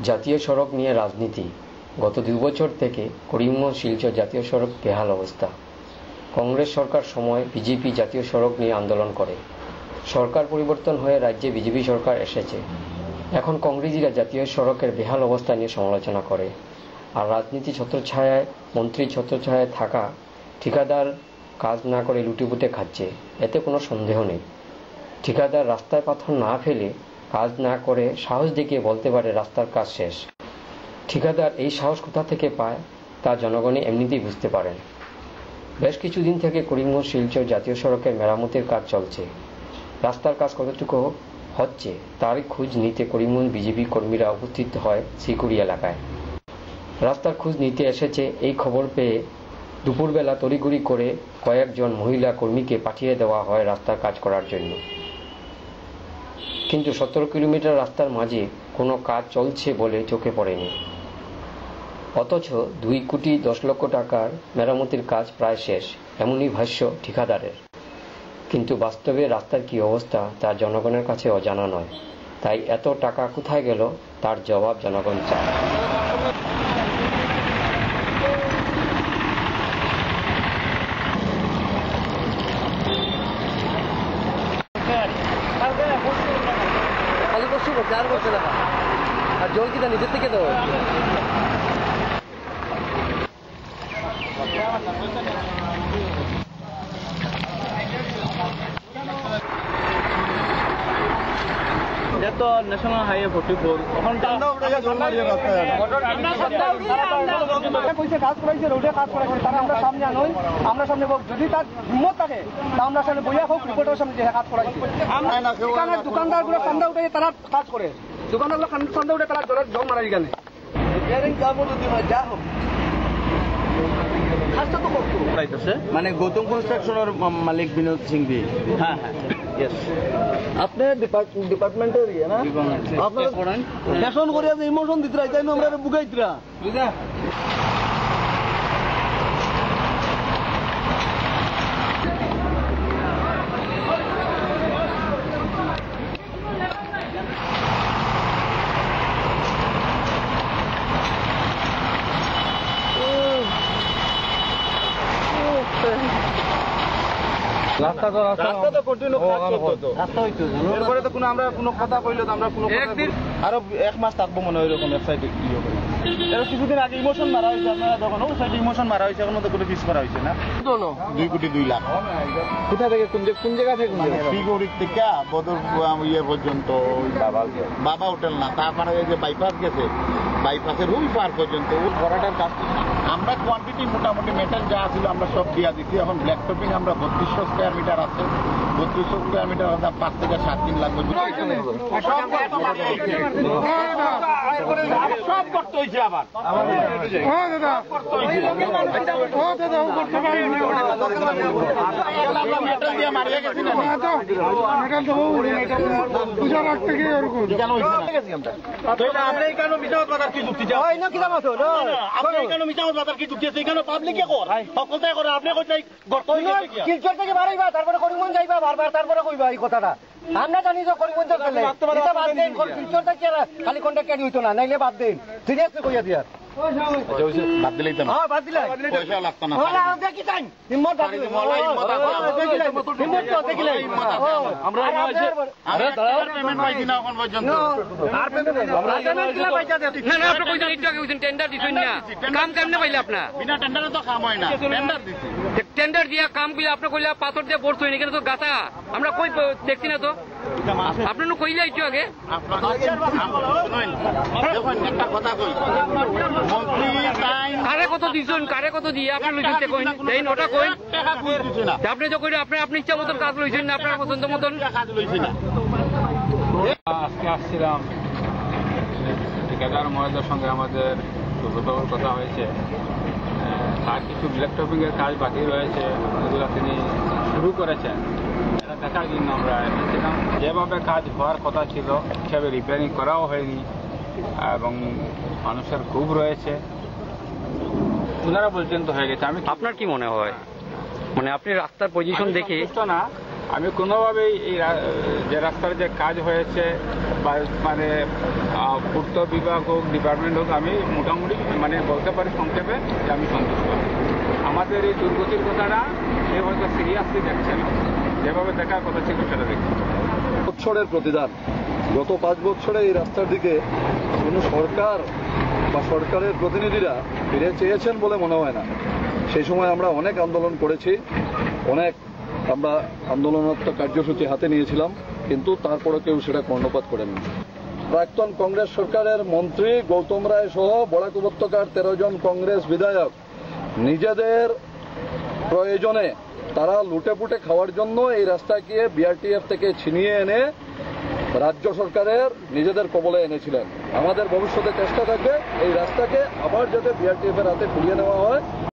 জাতীয় সড়ক নিয়ে রাজনীতি। গত 2 বছর থেকে করিমগঞ্জ শিলচর জাতীয় সড়ক বেহাল অবস্থা। কংগ্রেস সরকার সময় বিজেপি জাতীয় সড়ক নিয়ে আন্দোলন করে। সরকার পরিবর্তন হয়ে রাজ্যে বিজেপি সরকার এসেছে। এখন কংগ্রেসীরা জাতীয় সড়কের বেহাল অবস্থা নিয়ে সমালোচনা করে। আর রাজনীতি ছত্রছায়ায়, মন্ত্রী ছত্রছায়ায় থাকা ঠিকাদার কাজ না করে লুটিপুটে খাচ্ছে, এতে কোনো সন্দেহ নেই। ঠিকাদার রাস্তায় পাথর না ফেলে, কাজ না করে সাহস দেখিয়ে বলতে পারে রাস্তার কাজ শেষ। ঠিকাদার এই সাহস কোথা থেকে পায় তা জনগণই এমনিতেই বুঝতে পারেন। বেশ কিছুদিন থেকে করিমগঞ্জ শিলচর জাতীয় সড়কের মেরামতের কাজ চলছে। রাস্তার কাজ কতটুকু হচ্ছে তারই খোঁজ নিতে করিমগঞ্জ বিজেপি কর্মীরা উপস্থিত হয় শ্রীকুড়ি এলাকায়। রাস্তার খোঁজ নিতে এসেছে এই খবর পেয়ে দুপুরবেলা তড়িঘড়ি করে কয়েকজন মহিলা কর্মীকে পাঠিয়ে দেওয়া হয় রাস্তার কাজ করার জন্য। কিন্তু 17 কিলোমিটার রাস্তার মাঝে কোনো কাজ চলছে বলে চোখে পড়েনি। অথচ 2 কোটি 10 লক্ষ টাকার মেরামতির কাজ প্রায় শেষ, এমনই ভাষ্য ঠিকাদারের। কিন্তু বাস্তবে রাস্তার কি অবস্থা তা জনগণের কাছে অজানা নয়। তাই এত টাকা কোথায় গেল তার জবাব জনগণ চায়। আর জল কিনা নিজের থেকে দেবো। তো ন্যাশনাল হাইওয়ে 44 এখন কাজ করাইছে রোডে কাজ করাইছে তারা আমরা সামনে আনই, আমরা সামনে যদি তার হিম্মত থাকে তা আমরা সামনে বইয়া হোক রিপোর্টের সামনে যে কাজ করাইছে। দোকানদার গুলো কান্দা উঠে তারা কাজ করে, দোকানদার গুলো কান্দা উঠে তারা জলের জল মারা গেলে যা হোক মানে গৌতম কনস্ট্রাকশনের মালিক বিনোদ সিংভি। হ্যাঁ হ্যাঁ, আপনি ডিপার্টমেন্টের ইয়ে না, আপনারা ফ্যাশন করে ইমোশন দিতে চাই না, আমরা বুঝাইতরা বুঝা। এরপরে তো আমরা কোনো কথা কইলে তো আমরা কোনো আরো 1 মাস থাকবো মনে হয় এরকম ওয়েবসাইটে ইয়ে করে। এর কিছুদিন আগে ইমোশন মারা হয়েছে, আপনারা যখন ওই সাইডে ইমোশন মারা হয়েছে এখনো তো কোনো ফিক্স করা হয়েছে না। 2 কোটি 2 লাখ কোথা থেকে কোন জায়গা থেকে ফিগরিক থেকে বদর ইয়ে পর্যন্ত বাবা হোটেল না, তারপরে যে বাইপাস গেছে বাইপাসের ওই পার পর্যন্ত ওই ভরাটার কাজ আমরা কোয়ান্টিটি মোটামুটি মেটাল যা ছিল আমরা সব দিয়া দিচ্ছি। এখন ব্ল্যাক টপিং আমরা 3200 স্কোয়ার মিটার আছে, 3200 স্কোয়ার মিটার 5 থেকে 7 দিন লাগবে। সব করতে হয়েছে আবার মেটাল দিয়ে মারিয়ে গেছি না, পূজা রাখতে গিয়ে আমরা এখানে মিটার বাজার কি যুক্তি আপনি এখানে মিটার বাজার কি যুক্তি আছে? এখানে পাবলিকে কর সকলটাই করে, আপনি কোথায় গর্ত শিলচর থেকে বাড়াইবা তারপরে করিমগঞ্জ যাইবা বারবার তারপরে কইবা এই কথাটা। আমরা জানি যে করিমগঞ্জ গেলে বাদ দেন, শিলচর থেকে খালি কন্ট্যাক্ট হইতো না, নাইলে বাদ দেন, সিরিয়াসলি কইয়া দিয়া বাদ দিলেই তো বাদ দিলে পয়সা লাগতো না। দেখি চাই হিম্মত পেমেন্ট পাইছি না এখন পর্যন্ত। টেন্ডার দিচ্ছেন না, কাম কেমনে পাইলে আপনার? বিনা টেন্ডারে তো কাম হয় না, টেন্ডার দিচ্ছি। টেন্ডার দিয়া কাম করলে আপনি কইলে পাথর দিয়ে পড়ছো এখানে তো গাছা আমরা কই দেখছি না তো, আপনার কইলে একটু আগে একটা কথা কই কারে কত দিচ্ছেন কারে কত দিয়ে আপনি লইছেন কইন ওটা কইন। আপনি তো কইলে আপনি ইচ্ছা মতন কাজ লইছেন না, আপনার পছন্দ মতন কাজ লইছি না। আজকে আসছিলাম ঠিকাদার মহোদয়ের সঙ্গে আমাদের দুপুর কথা হয়েছে। তার কিছু ব্ল্যাক টপিং এর কাজ বাকি রয়েছে, এগুলো তিনি শুরু করেছেন। এটা দেখার জন্য আমরা এসেছিলাম। যেভাবে কাজ হওয়ার কথা ছিল সেভাবে রিপেয়ারিং করাও হয়নি এবং মানুষের খুব রয়েছে। ওনারা বলছেন তো হয়ে গেছে। আমি আপনার কি মনে হয়, মানে আপনি রাস্তার পজিশন দেখে না, আমি কোনোভাবেই এই যে রাস্তার যে কাজ হয়েছে মানে পূর্ত বিভাগ হোক, ডিপার্টমেন্ট হোক, আমি মোটামুটি মানে বলতে পারি সংক্ষেপে যে আমি সন্তুষ্ট। আমাদের এই দুর্গতির কথাটা সে হয়তো সিরিয়াসলি দেখছে না, যেভাবে দেখার কথা ছিল সেটা দেখছে। বছরের প্রতিদান। গত 5 বছরে এই রাস্তার দিকে কোনো সরকার বা সরকারের প্রতিনিধিরা ফিরে চেয়েছেন বলে মনে হয় না। সেই সময় আমরা অনেক আন্দোলন করেছি, অনেক আমরা আন্দোলনাত্মক কার্যসূচি হাতে নিয়েছিলাম, কিন্তু তারপরে কেউ সেটা কর্ণপাত করেননি। প্রাক্তন কংগ্রেস সরকারের মন্ত্রী গৌতম রায় সহ বরাক উপত্যকার 13 জন কংগ্রেস বিধায়ক নিজেদের প্রয়োজনে তারা লুটেপুটে খাওয়ার জন্য এই রাস্তাকে বিআরটিএফ থেকে ছিনিয়ে এনে রাজ্য সরকারের নিজেদের কবলে এনেছিলেন। আমাদের ভবিষ্যতে চেষ্টা থাকবে এই রাস্তাকে আবার যাতে বিআরটিএফ এর হাতে ফিরিয়ে নেওয়া হয়।